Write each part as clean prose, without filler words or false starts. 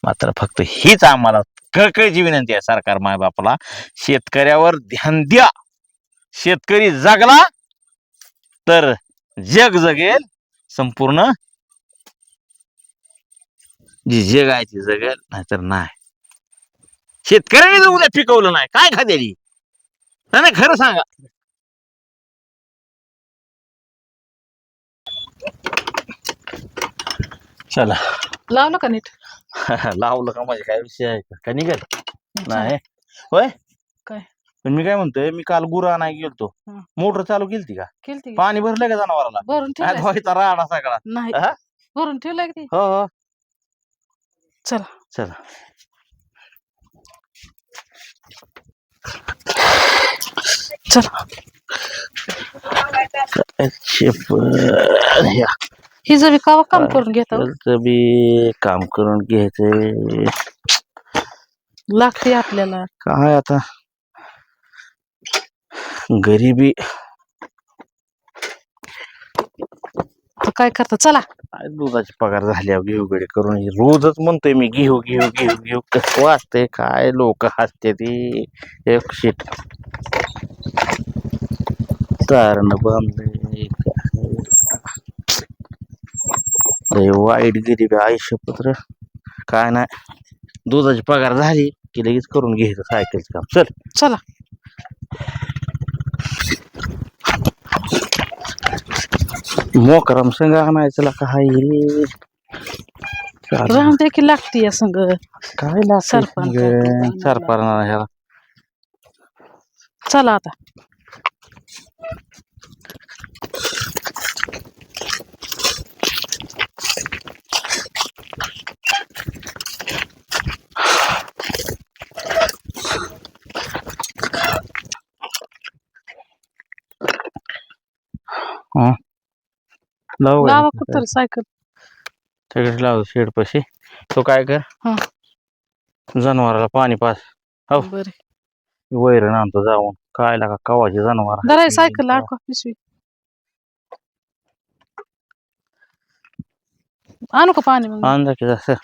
मात्र फक्त हीच आम्हाला कळकळीची विनंती आहे सरकार मायबापाला, शेतकऱ्यावर ध्यान द्या. शेतकरी जगला तर जग जगेल, संपूर्ण जी जग आहे ती जगेल, नाहीतर नाही. शेतकऱ्याने जर उद्या पिकवलं नाही काय खातेली? नाही खरं सांगा. चला लावलं का नीट? लावलं का माझे काय विषय आहे का निघेल नाही होय. काय पण मी काय म्हणतोय, मी काल गुरा नाही गेलतो, मोटर चालू केलती का? केलती पाणी भरलंय का जनावराला? भरून ठेवलंय व्हायचा राडा सगळा. नाही हा? भरून ठेवलंय की हो हो चला चला चला या ही जरी कावा काम करून घेता बी काम करून घ्यायचंय लागते आपल्याला. काय आता गरीबी तर काय करता चला. दुधाची पगार झाल्यावर घेऊ गडे करून रोजच म्हणतोय मी घेऊ घेऊ घेऊ घेऊ. कसं वाटतंय काय लोक हसते ती. एक शीट तारण बांधले वाईट गरीबी आयुष्यपत्र काय नाही. दुधाची पगार झाली की लगेच करून घ्यायचं सायकलचं काम. चल चला मोकराम संघ आणायचं काय राहून दे की लागते या संग काय लागतं सरपणा ह्याला. चला आता लावा कुठतरी सायकल सगळं लावतो शेड पशी. तो काय कर जनावराला पाणी पास. हो बर वैरण आणतो जाऊन. काय लागा कवाची जनावर जरा सायकल अडकवा पिशवी. आणू का पाणी मग? आणजा की जसं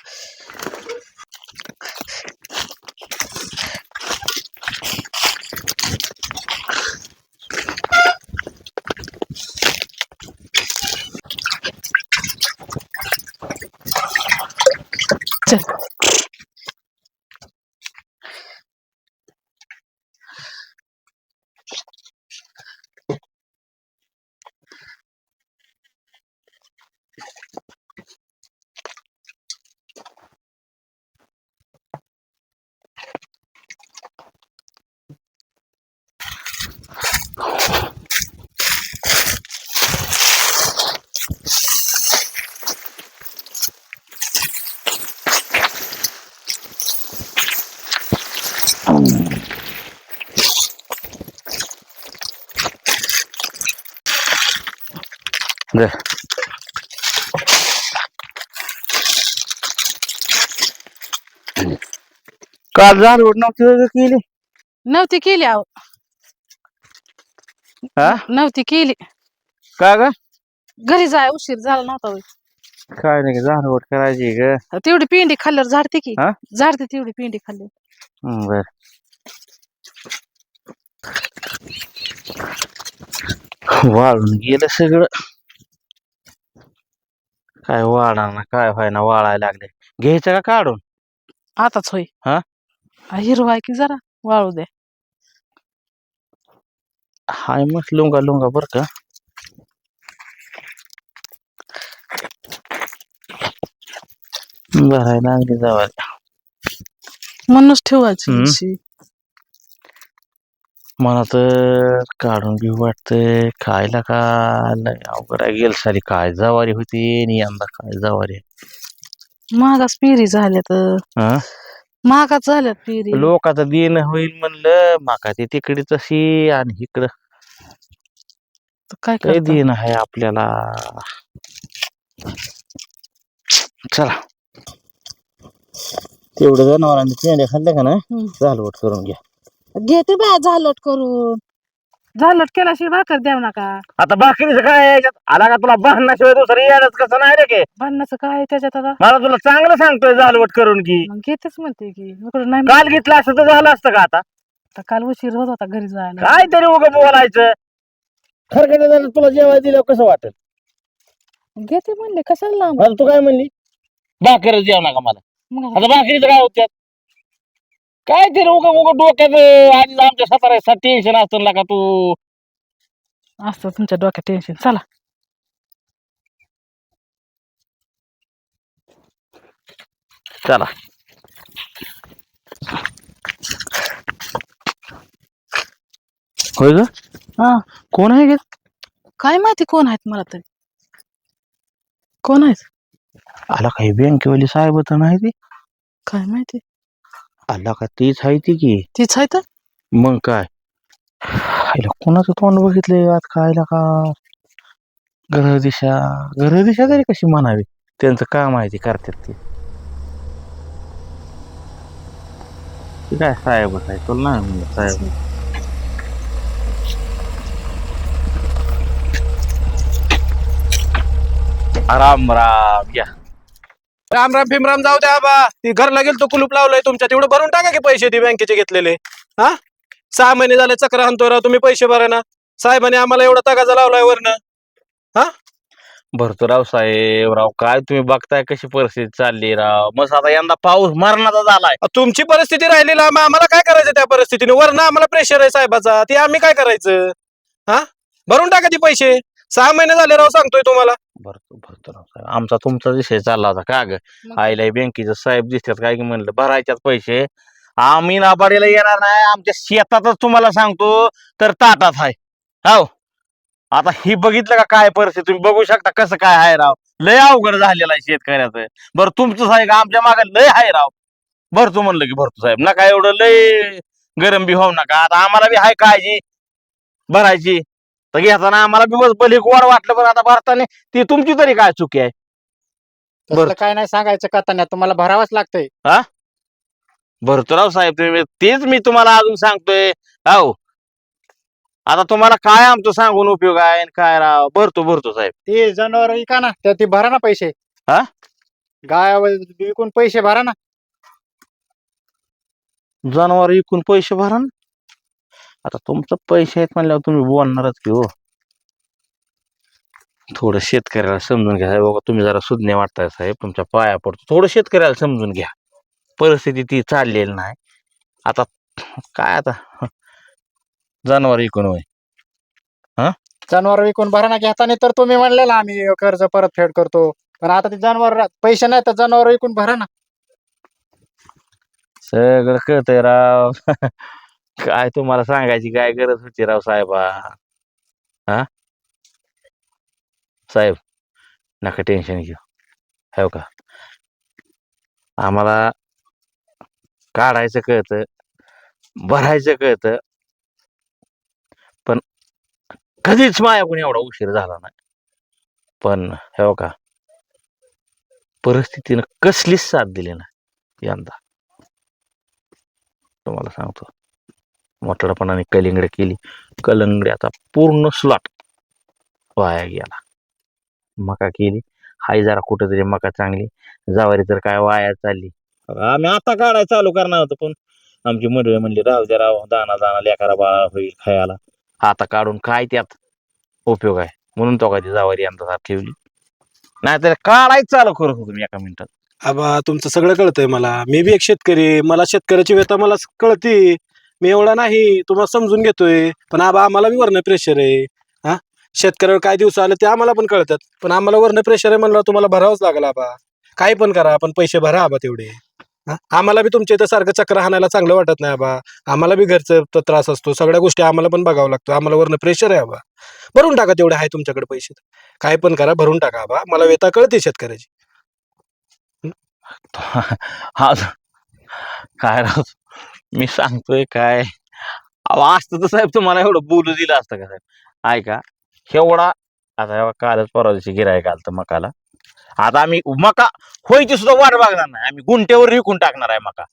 चल काल झाड नव्हती नव्हती केली आहो. नव्हती केली. का ग? घरी जाय उशीर झाला नव्हता होय. काय नाही झाडवट करायची ग. तेवढी पिंडी खाल्ल्यावर झाडते की. हा? झाडते तेवढी पिंडी खाल्ल्यावर. बर वाळून गेलं सगळं. काय वाढा ना काय व्हायना वाळायला लागले. घ्यायचं का काढून? आताच होय. हा हिरवा आहे की जरा वाळू दे. हाय मस्त लुंगा लुंगा बर का. भरायला लागली जावा म्हणूनच ठेवायची. मला तर काढून घेऊ वाटतंय. खायला का अवघड गेल सारी काय जवारी होती आणि यंदा काय जवारी. महागाच पेरी झाल्या तर महागाच झाल्यात पेरी. लोकांचं देणं होईल म्हणलं माका ती तिकडे तशी आणि इकडं काय देणं आहे आपल्याला. चला तेवढं जनावरांनी पेंड्या खाल्ल्या का ना झालवट करून घ्या. घेते बा झालट करून. झालं केल्याशिवाय भाकर द्याव नका. आता भाकरीचं काय आहे याच्यात? आला का तुला भांडणाशिवाय दुसरं येण्याच कसं नाही रे के? भांडणाचं काय आहे त्याच्यात आता? मला तुला चांगलं सांगतोय झालवट करून की मग घेतेच म्हणते की इकडं नाही काल घेतलं असतं तर झालं असतं का आता? आता काल उशीर होत होता घरी जायला. काय तरी उगं बोलायचं. खरं तुला जेवायला दिल्यावर कसं वाटेल? घेते म्हणले कशाला लांब. मला तू काय म्हणली? भाकरच जेव नका मला. मग आता भाकरीचं काय होत्यात? काय तरी उगं उगं डोक्यात आधीच आमच्या साताऱ्यासाठी टेन्शन असतं का तू? असतं तुमच्या डोक्यात टेन्शन. चला चला होय ग हा कोण आहे ग? काय माहिती कोण आहेत मला तरी. कोण आहेत आला काही बँकेवाली साहेब तर नाही ती? काय माहिती. आला का तीच आहे ती की? तीच आहे तर. मग काय आईला कोणाचं तोंड बघितलंय आज काय का? ग्रहदिशा तरी कशी म्हणावी? त्यांचं काम आहे ते करतात ते. ती काय साहेबच आहे तुला नाही म्हणलं साहेब. राम राम या. राम राम भीमराम जाऊ द्या बा. ती घरला गेलो कुलूप लावलंय तुमच्या तेवढं भरून टाका की पैसे ती बँकेचे घेतलेले. हा 6 महिने झाले चक्र हाणतोय राव तुम्ही पैसे भरा ना. साहेबांनी आम्हाला एवढा तगाजा लावलाय वरनं. भरतो राव साहेब राव काय तुम्ही बघताय कशी परिस्थिती चालली राव. मग आता यंदा पाऊस मरणाचा झालाय. तुमची परिस्थिती राहिली लांब आम्हाला काय करायचं त्या परिस्थितीने वरनं आम्हाला प्रेशर आहे साहेबाचा ते आम्ही काय करायचं. हा भरून टाका ती पैसे 6 महिने झाले राव सांगतोय तुम्हाला. भरतो राव साहेब. आमचा तुमचा विषय चालला होता का ग? आईला बँकेचं साहेब दिसतात काय की म्हणलं भरायच्यात पैसे. आम्ही नाबाडीला येणार नाही. आमच्या शेतातच तुम्हाला सांगतो तर ताटात आहे. हो आता ही बघितलं का काय परिस्थिती तुम्ही बघू शकता कसं काय आहे राव. लय अवघड झालेलं आहे शेतकऱ्याचं. बरं तुमचं आहे का आमच्या मागे लय आहे राव. भरतो म्हणलं की भरतो साहेब नका एवढं लय गरम बी होऊ नका. आता आम्हाला बी हाय काळजी भरायची तर घेताना आम्हाला बी बस भले गोड वाटलं पण आता भरताना ती तुमची तरी काय चुकी आहे? तसलं काय नाही सांगायचं कथान्यात तुम्हाला भरावंच लागतंय. भरतो राव साहेब तुम्ही तेच मी तुम्हाला अजून सांगतोय. हो आता तुम्हाला काय आमचं सांगून उपयोग आहे आणि काय राव. भरतो साहेब. ते जनावर विका ना तर ते भरा ना पैसे. हा? गाय विकून पैसे भरा ना. जनावर विकून पैसे भरा ना. आता तुमचं पैसे आहेत म्हणल्यावर तुम्ही बोलणारच की हो. थोडं शेतकऱ्याला समजून घ्या साहेब. बाबा तुम्ही जरा सुज्ञ वाटताय साहेब तुमच्या पाया पडतो. थोडं शेतकऱ्याला समजून घ्या. परिस्थिती ती चाललेली नाही. आता काय आता जनावर विकून होय. जनावर विकून भरा ना घेताना तर तुम्ही म्हणलेला आम्ही कर्ज परतफेड करतो. पण आता ते जनावर पैसे नाही तर जनावर विकून भरा ना. सगळं कळतंय राव. काय तुम्हाला सांगायची काय गरज होती राव साहेबा. हा साहेब नका टेन्शन घेऊ. हो का आम्हाला काढायचं कळतं भरायचं कळतं पण कधीच माझ्याकडून एवढा उशीर झाला नाही. पण हो का परिस्थितीनं कसलीच साथ दिली नाही यंदा. तुम्हाला सांगतो मोठडपणाने कलिंगड केली. कलिंगड्याचा पूर्ण स्लॉट वाया गेला. मका केली हाय जरा कुठेतरी मका चांगली. ज्वारी तर काय वाया चालली. आम्ही आता काढायला चालू करणार होतो पण आमची मंडळी म्हणली राहू द्या राव दाना दाना लेकरा बाळा होईल खायला. आता काढून काय त्यात उपयोग आहे म्हणून तो काय ती ज्वारी यंदा ठेवली. नाहीतर काढायचं चालू करत होतो मी एका मिनिटात. आबा तुमचं सगळं कळतंय मला. मी बी एक शेतकरी. मला शेतकऱ्याची व्यथा मला कळती. मी एवढा नाही तुम्हाला समजून घेतोय. पण आबा आम्हाला बी वरनं प्रेशर आहे. हा शेतकऱ्यावर काय दिवस आले ते आम्हाला पण कळतात. पण आम्हाला वरनं प्रेशर आहे म्हणलं तुम्हाला भरावंच लागलं आबा. काय पण करा पण पैसे भरा आबा तेवढे. आम्हाला बी तुमच्या इथं सारखं चक्र हाणायला चांगलं वाटत नाही आबा. आम्हाला बी घरचं त्रास असतो. सगळ्या गोष्टी आम्हाला पण बघावं लागतो. आम्हाला वरनं प्रेशर आहे आबा. भरून टाका तेवढे आहे तुमच्याकडे पैसे. काय पण करा भरून टाका आबा. मला व्यथा कळते शेतकऱ्याची. हा काय राव मी सांगतोय काय अहो असतं तर साहेब तुम्हाला एवढं बोलू दिलं असतं का साहेब. ऐका एवढा आता कालच परवा दिवशी गिरायक आलतं मकाला. आता आम्ही मका व्हायची सुद्धा वाट बघणार नाही. आम्ही गुंट्यावर विकून टाकणार आहे मका.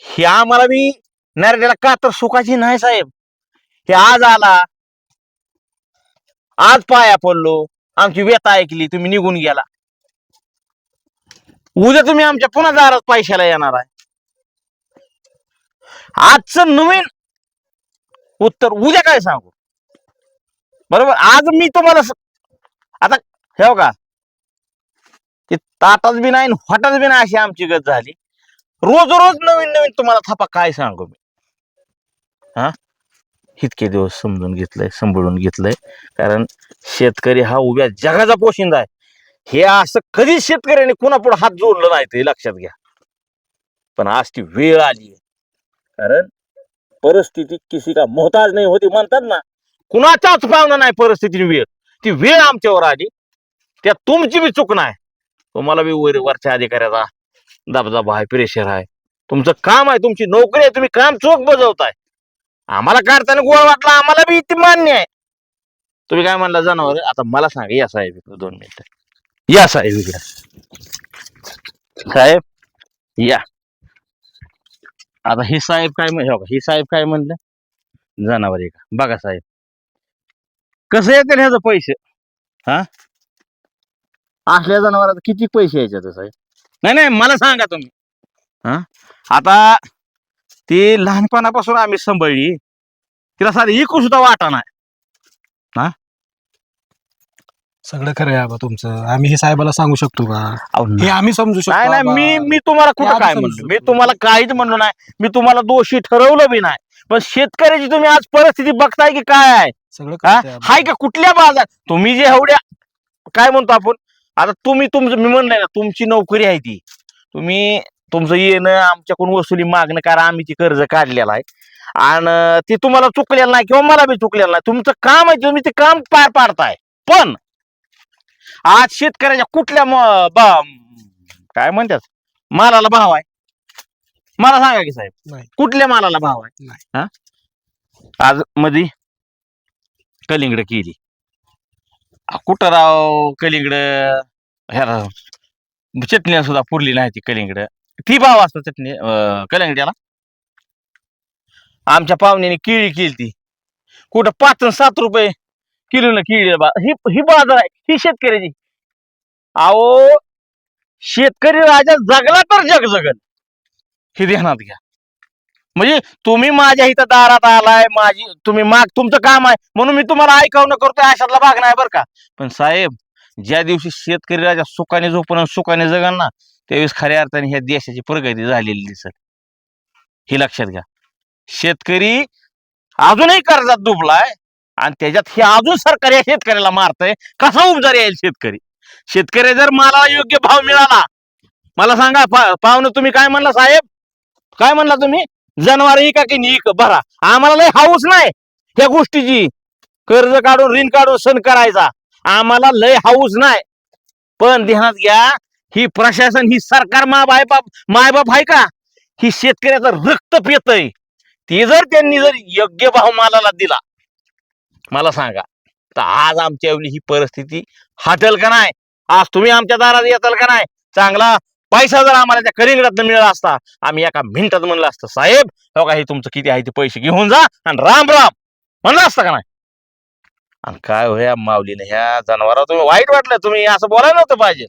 हे आम्हाला बी नरड्याला का तर सुखाची नाही साहेब. हे आज आला, आज पाया पडलो, आमची व्यथा ऐकली, तुम्ही निघून गेला. उद्या तुम्ही आमच्या पुन्हा दारात पैशाला येणार आहे. आजचं नवीन उत्तर उद्या काय सांगू? बरोबर. आज मी तुम्हाला आता हे का ते ताटाच बी नाही हॉटाच बी नाही अशी आमची गत झाली. रोज रोज नवीन नवीन तुम्हाला थापा काय सांगू मी. हा, इतके दिवस समजून घेतलंय, सांभाळून घेतलंय, कारण शेतकरी हा उभ्या जगाचा पोशिंदा आहे. हे असं कधीच शेतकऱ्याने कुणापुढे हात जोडलं नाही, ते लक्षात घ्या. पण आज ती वेळ आली, कारण परिस्थिती किसी का मोहताज नाही होती म्हणतात ना, कुणाचाच पावना नाही परिस्थितीची वेळ. ती वेळ आमच्यावर आली, त्यात तुमची बी चूक नाही. तुम्हाला बी वरच्या अधिकाऱ्याचा दबदबा आहे, प्रेशर आहे. तुमचं काम आहे, तुमची नोकरी आहे, तुम्ही काम चोख बजावताय. आम्हाला काढताना गोळ वाटला, आम्हाला बी ते मान्य आहे. तुम्ही काय म्हणला जनावर? आता मला सांगा, या साहेब 2 मिनिटं, या साहेब इकडे. साहेब या. आता हे साहेब काय हे साहेब काय म्हणलं? जनावर आहे का? बघा साहेब कसं येते ह्याचं पैसे. हा, असल्या जनावरात किती पैसे यायचे साहेब? नाही नाही, मला सांगा तुम्ही. हा, आता ती लहानपणापासून आम्ही सांभाळली, तिला साधी इकू सुद्धा वाटा नाही. सगळं खरं आहे आबा तुमचं. आम्ही हे साहेबाला सांगू शकतो का? अहो, हे आम्ही समजू शकतो नाही नाही, आबा. मी तुम्हाला ते कुठं आम्ही काय समजू म्हणलो? मी शकतो. तुम्हाला काहीच म्हणलो नाही. मी तुम्हाला दोषी ठरवलं बी नाही. पण शेतकऱ्याची तुम्ही आज परिस्थिती बघताय की काय आहे? सगळं हा? कळतंय आबा. हाय का कुठल्या बाजार तुम्ही जे एवढ्या काय म्हणतो आपण, आता तुम्ही तुमचं मी म्हणलंय ना, तुमची नोकरी आहे ती, तुम्ही तुमचं येणं आमच्याकडून वसुली मागणं, कारण आम्ही ती कर्ज काढलेलं आहे, आणि ते तुम्हाला चुकलेलं नाही किंवा मला बी चुकलेलं नाही. तुमचं काम आहे, तुम्ही ते काम पार पाडताय. पण आज शेतकऱ्याच्या कुठल्या काय म्हणतात मालाला भाव आहे? मला सांगा की साहेब, नाही. कुठल्या मालाला भाव आहे? हा, आज मध्ये कलिंगड केली, कुठं राव कलिंगड, ह्या चटणी सुद्धा पुरली नाही ती कलिंगड. ती भाव असतो चटणी कलिंगड्याला. आमच्या पाहुण्याने केळी केली, ती कुठं 5 आणि 7 रुपये किलो ना केळी. ही बाजार आहे, ही शेतकऱ्याची. अहो, शेतकरी राजा जगला तर जग जगल, हे ध्यानात घ्या. म्हणजे तुम्ही माझ्या इथं दारात आलाय, तुम्ही तुमचं काम आहे म्हणून मी तुम्हाला ऐकावणं करतोय, अशातला भाग नाही बरं का. पण साहेब, ज्या दिवशी शेतकरी राजा सुखाने झोपून सुखाने जगल ना, त्यावेळेस खऱ्या अर्थाने ह्या देशाची प्रगती झालेली दिसत, हे लक्षात घ्या. शेतकरी अजूनही कर्जात डुबलाय, आणि त्याच्यात हे अजून सरकार या शेतकऱ्याला मारतय. कसा उपजार येईल शेतकरी? शेतकरी जर मला योग्य भाव मिळाला, मला सांगा पाहुणे, तुम्ही काय म्हणला साहेब? काय म्हणला तुम्ही? जनावर इका की इक भरा. आम्हाला लय हाऊस नाही ह्या गोष्टीची, कर्ज काढून ऋण काढून सण करायचा, आम्हाला लय हाऊस नाही. पण ध्यानात घ्या, ही प्रशासन, ही सरकार मायबाप आहे का? ही शेतकऱ्याचं रक्त पितय. ते जर त्यांनी जर योग्य भाव मालाला दिला, मला सांगा, तर आज आमच्या ही परिस्थिती हाटेल का नाही? आज तुम्ही आमच्या दारात येताल का नाही? चांगला पैसा जर आम्हाला त्या कलिंगडात मिळाला असता, आम्ही एका मिनिटात म्हणलं असतं, साहेब हो का, हे तुमचं किती आहे ते पैसे घेऊन जा आणि राम राम म्हणलं असतं का नाही? आणि काय हो, ह्या माऊलीने ह्या जनावरावर तुम्ही वाईट वाटलं, तुम्ही असं बोलायला नव्हतं पाहिजे.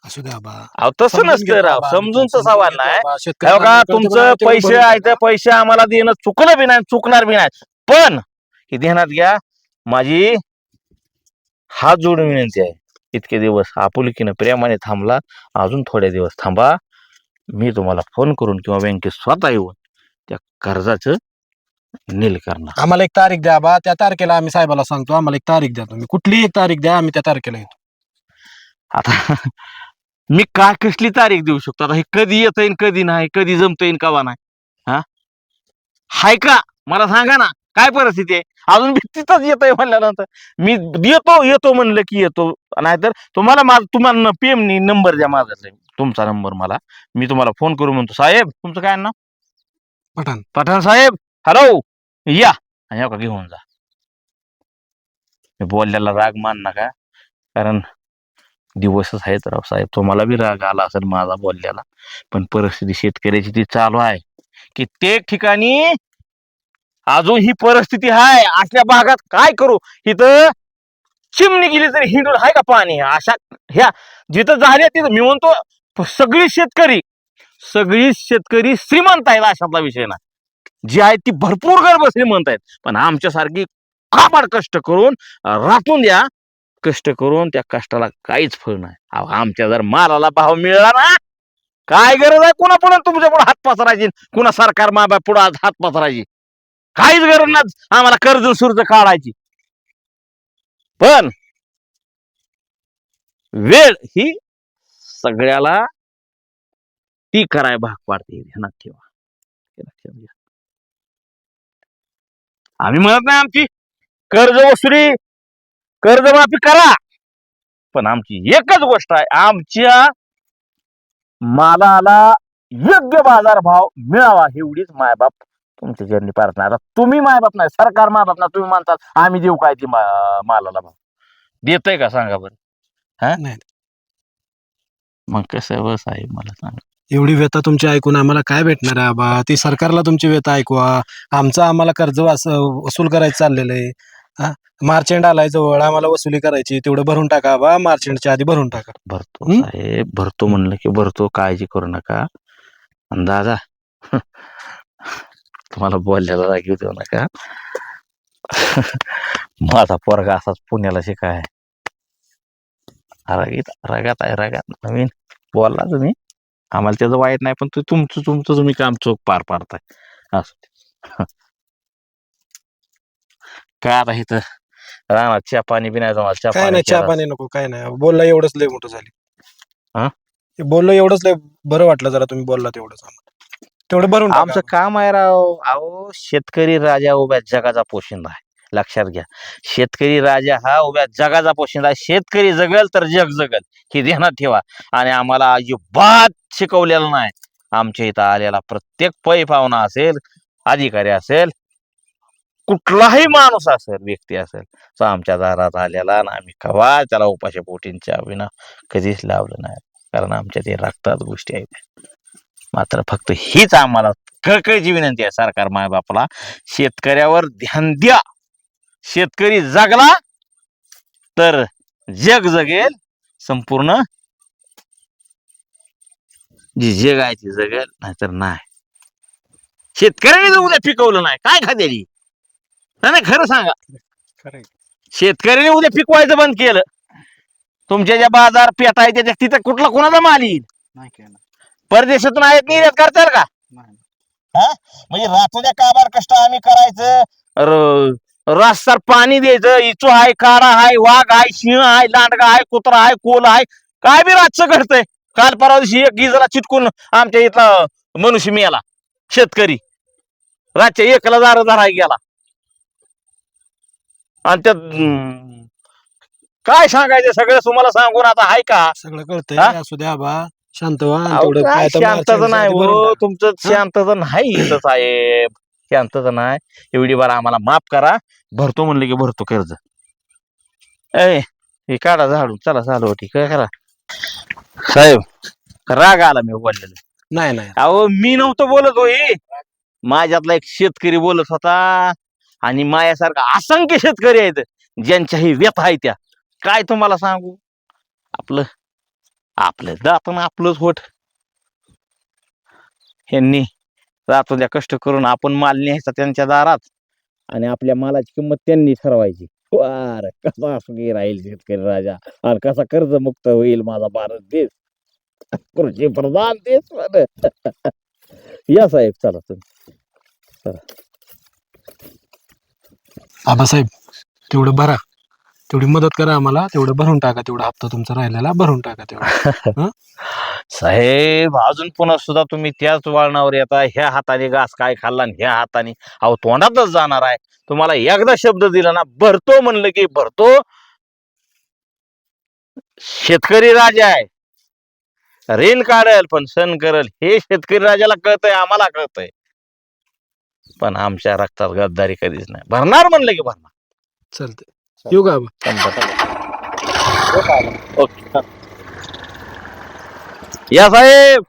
असू द्या आबा. अहो तसं समजून नसतं घेतो राव, आबा. समजून तर समजून सवाल घेतो नाही. आबा. शेतकऱ्यांना हो का, कर्ज तुमचं भरावं तेवढं पैसे भरून आहेत, टाका. पैसे आम्हाला देणं चुकलं बी नाही, चुकणार बी नाही. पण हे ध्यानात घ्या, माझी हात जोडून विनंती आहे, इतके दिवस आपुलकीनं प्रेमाने थांबला, अजून थोडे दिवस थांबा. मी तुम्हाला फोन करून किंवा बँकेत स्वतः येऊन त्या कर्जाचं नील करणार. आम्हाला एक तारीख द्या बा, त्या तारखेला आम्ही साहेबाला सांगतो. आम्हाला एक तारीख द्या, तुम्ही कुठलीही एक तारीख द्या, आम्ही त्या तारखेला येतो. आता मी काय कसली तारीख देऊ शकतो? आता हे कधी येत येईन, कधी नाही, कधी जमत येईन, कवा नाही. हा, हाय का मला सांगा ना, काय परिस्थिती आहे? अजून तिथंच येत आहे म्हणल्यानंतर मी येतो म्हणलं की येतो, नाहीतर तुम्हाला पीएमनी नंबर द्या माझा, तुमचा नंबर मला, मी तुम्हाला फोन करू म्हणतो. साहेब तुमचं काय नाव? पठाण. पठाण साहेब, हॅलो, या आणि हो का घेऊन जा. मी बोलल्याला राग मान नका, कारण दिवसच आहेत राव साहेब, तुम्हाला बी राग आला असेल माझा बोलल्याला, पण परिस्थिती शेतकऱ्याची ती चालू आहे. कित्येक ठिकाणी अजून ही परिस्थिती आहे. अशा भागात काय करू? इथं चिमणी गेली तरी हिंडून आहे का पाणी? अशा ह्या जिथं झाले तिथं मी म्हणतो सगळी शेतकरी श्रीमंत आहेत, अशातला विषय ना. जी आहेत ती भरपूर गर्भ श्रीमंत आहेत, पण आमच्यासारखी काबाड कष्ट करून रातून द्या कष्ट करून त्या कष्टाला काहीच फळ नाही. अहो, आमच्या जर मालाला भाव मिळाला ना, काय गरज आहे कुणा पुढे तुमच्या पुढे हात पसरायची, कुणा सरकार माबा पुढे हात पसरायची? काहीच गरज नाही आम्हाला कर्ज सुर्ज काढायची. पण वेळ ही सगळ्याला ती कराय भाग पाडते, ध्यानात ठेवा. हे लक्षात घ्या. आम्ही म्हणत नाही आमची कर्जमाफी करा, पण आमची एकच गोष्ट आहे, आमच्या मालाला योग्य बाजारभाव मिळावा एवढीच मायबाप तुमच्या जर्नी प्रार्थना. आता तुम्ही मायबाप नाही, सरकार मायबाप ना, तुम्ही म्हणतात आम्ही देऊ काय ती मालाला भाव देतय का सांगा बरं? हा नाही. मग कसं बस आहे मला सांगा. एवढी व्यथा तुमची ऐकून आम्हाला काय भेटणार आहे आबा? ती सरकारला तुमची व्यथा ऐकवा. आम्हाला कर्ज वसूल करायचं चाललेलं आहे. हा, मार्च एंड आलाय जवळ, आम्हाला वसुली करायची, तेवढं भरून टाका आबा, मार्च एंडच्या आधी भरून टाका. भरतो साहेब, भरतो म्हणलं की भरतो, काळजी करू नका. आणि दादा तुम्हाला बोलल्याला रागीव देऊ नका. माझा पोरगा असाच पुण्याला शिकाय रागात आहे नवीन बोलला तुम्ही, आम्हाला त्याचं वाईट नाही, पण तुमचं तुम्ही काम चोख पार पाडताय असं. काय आता इथं राहणार चहा पाणी बी नाही तुम्हाला? काय नाही, चहा पाणी नको, काय नाही. बोलला एवढंच लय मोठं झाली. हा? बोललो एवढंच लय बरं वाटलं जरा, तुम्ही बोलला तेवढंच आम्हाला. तेवढं भरून टाका. आमचं काम आहे राव. अहो, शेतकरी राजा उभ्या जगाचा पोशिंदा आहे, लक्षात घ्या. शेतकरी राजा हा उभ्या जगाचा पोशिंदा आहे. शेतकरी जगल तर जग जगल, हे ध्यानात ठेवा. आणि आम्हाला अजिबात शिकवलेलं नाही. आमच्या इथं आलेला प्रत्येक पै पाहुणा असेल, अधिकारी असेल, कुठलाही माणूस असेल, व्यक्ती असेल, तो आमच्या दारात आलेला ना, आम्ही कवा त्याला उपाशी पोटींच्या विना कधीच लावलं नाही. कारण आमच्या ते रक्तात गोष्टी आहेत. मात्र फक्त हीच आम्हाला कळकळीची विनंती आहे सरकार मायबापाला, शेतकऱ्यावर ध्यान द्या. शेतकरी जगला तर जग जगेल, संपूर्ण जी जग आहे ती जगेल, नाहीतर नाही. शेतकऱ्याने जर उद्या पिकवलं नाही काय खातेली? नाही खरं सांगा, शेतकऱ्याने उद्या पिकवायचं बंद केलं, तुमच्या ज्या बाजार पेटा आहे त्याच्या तिथं कुठला कोणाचा माल येईल? परदेशातून आहेत निर्यात करताल का? म्हणजे रातोद्या काबार कष्ट आम्ही करायचं, रास्तार पाणी द्यायचं, इचू आहे, काडा आहे, वाघ आहे, सिंह आहे, लांडगा आहे, कुत्रा आहे, कोल आहे, काय बी रातचं घडतंय. काल परवा दिवशी एक गिजरा चिटकून आमच्या इथला मनुष्य मेला, शेतकरी रातच्या एकला दारा गेला. आणि त्यात काय सांगायचं, सगळं तुम्हाला सांगून आता आहे का? सगळं कळतंय, असू द्या बा, शांत व्हा. तेवढं काय तर शांतता मार्च नाही एंडच्या आधी भरून हो, टाका. तुमचं शांतता नाही इथं साहेब, शांतता नाही. एवढी बार आम्हाला माफ करा. भरतो म्हणलं की भरतो कर्ज. हे काढा झाडून, चला चालू होती काय करा साहेब. राग आला मी बोललेलं. नाही. अहो, मी नव्हतं बोलत होई, माझ्यातला एक शेतकरी बोलत होता. आणि माझ्यासारखा असंख्य शेतकरी आहेत ज्यांच्या ही व्यथा आहे त्या. काय तुम्हाला सांगू, आपलं जातं ना आपलंच होठ. ह्यांनी रातों द्या कष्ट करून आपण माल न्यायचा त्यांच्या दारात, आणि आपल्या मालाची किंमत त्यांनी ठरवायची. वार कसा सुखी राहील शेतकरी राजा, आणि कसा कर्जमुक्त होईल माझा भारत देश, कृषी प्रधान देश. या साहेब, चला तुम्ही. आबासाहेब, तेवढं भरा, तेवढी मदत करा आम्हाला, तेवढं भरून टाका, तेवढा हप्ता तुमचा राहिलेला भरून टाका तेवढा. साहेब, अजून पुन्हा सुद्धा तुम्ही त्याच वळणावर येता. ह्या हाताने घास काय खाल्ला आणि ह्या हाताने, अहो तोंडातच जाणार आहे. तुम्हाला एकदा शब्द दिला ना, भरतो म्हणलं की भरतो. शेतकरी राजा आहे, रेल काढेल पण सण करेल, हे शेतकरी राजाला कळतंय, आम्हाला कळतंय. पण आमच्या रक्तात गद्दारी कधीच नाही. भरणार म्हणलं की भरणार. चालतंय, येऊ का आबा? ओके, या साहेब.